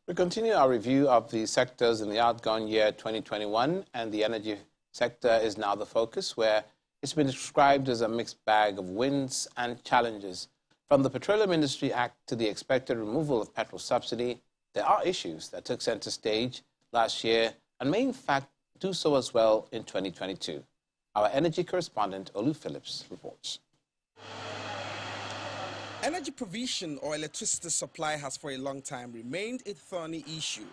We continue our review of the sectors in the outgone year 2021, and the energy sector is now the focus, where it's been described as a mixed bag of wins and challenges. From the Petroleum Industry Act to the expected removal of petrol subsidy, there are issues that took center stage last year and may in fact do so as well in 2022. Our energy correspondent, Olu Phillips, reports. Energy provision or electricity supply has for a long time remained a thorny issue,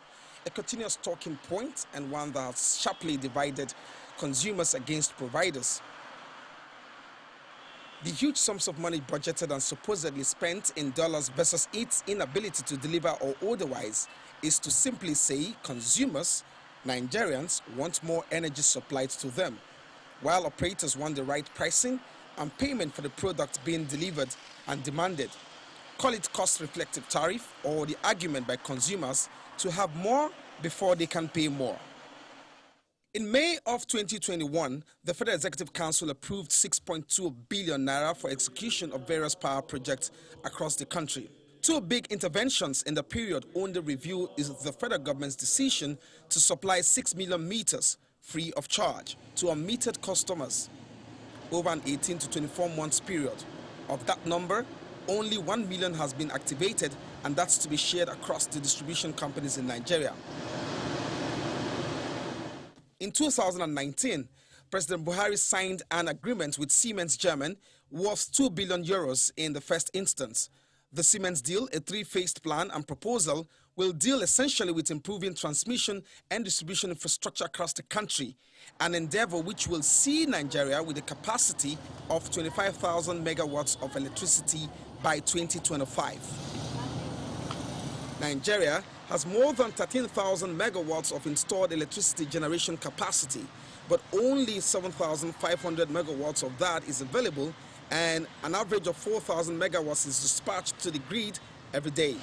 a continuous talking point and one that has sharply divided consumers against providers. The huge sums of money budgeted and supposedly spent in dollars versus its inability to deliver or otherwise is to simply say consumers, Nigerians, want more energy supplied to them, while operators want the right pricing and payment for the product being delivered and demanded. Call it cost-reflective tariff or the argument by consumers to have more before they can pay more. In May of 2021, the Federal Executive Council approved 6.2 billion naira for execution of various power projects across the country. Two big interventions in the period under review is the federal government's decision to supply 6 million meters free of charge to unmetered customers over an 18 to 24 months period. Of that number, only 1 million has been activated, and that's to be shared across the distribution companies in Nigeria. In 2019, President Buhari signed an agreement with Siemens German worth 2 billion euros in the first instance. The Siemens deal, a three-phased plan and proposal, will deal essentially with improving transmission and distribution infrastructure across the country, an endeavor which will see Nigeria with a capacity of 25,000 megawatts of electricity by 2025. Nigeria has more than 13,000 megawatts of installed electricity generation capacity, but only 7,500 megawatts of that is available, and an average of 4,000 megawatts is dispatched to the grid every day.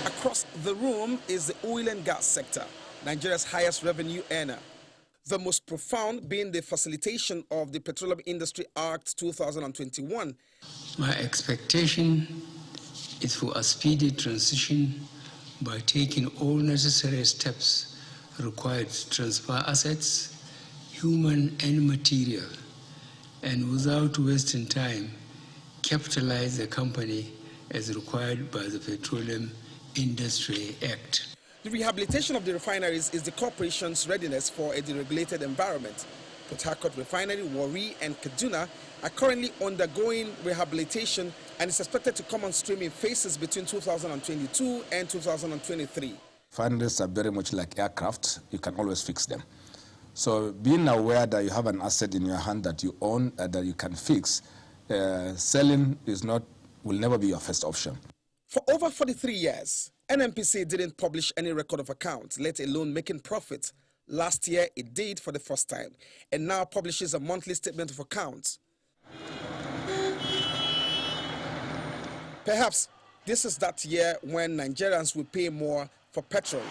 Across the room is the oil and gas sector, Nigeria's highest revenue earner. The most profound being the facilitation of the Petroleum Industry Act 2021. My expectation is for a speedy transition by taking all necessary steps required to transfer assets, human and material, and without wasting time, capitalize the company as required by the Petroleum Industry Act. The rehabilitation of the refineries is the corporation's readiness for a deregulated environment. Port Harcourt Refinery, Warri, and Kaduna are currently undergoing rehabilitation and is expected to come on stream in phases between 2022 and 2023. Refineries are very much like aircraft. You can always fix them. So being aware that you have an asset in your hand that you own, that you can fix, selling will never be your first option. For over 43 years, NNPC didn't publish any record of accounts, let alone making profit. Last year, it did for the first time, and now publishes a monthly statement of accounts. Perhaps this is that year when Nigerians will pay more for petrol.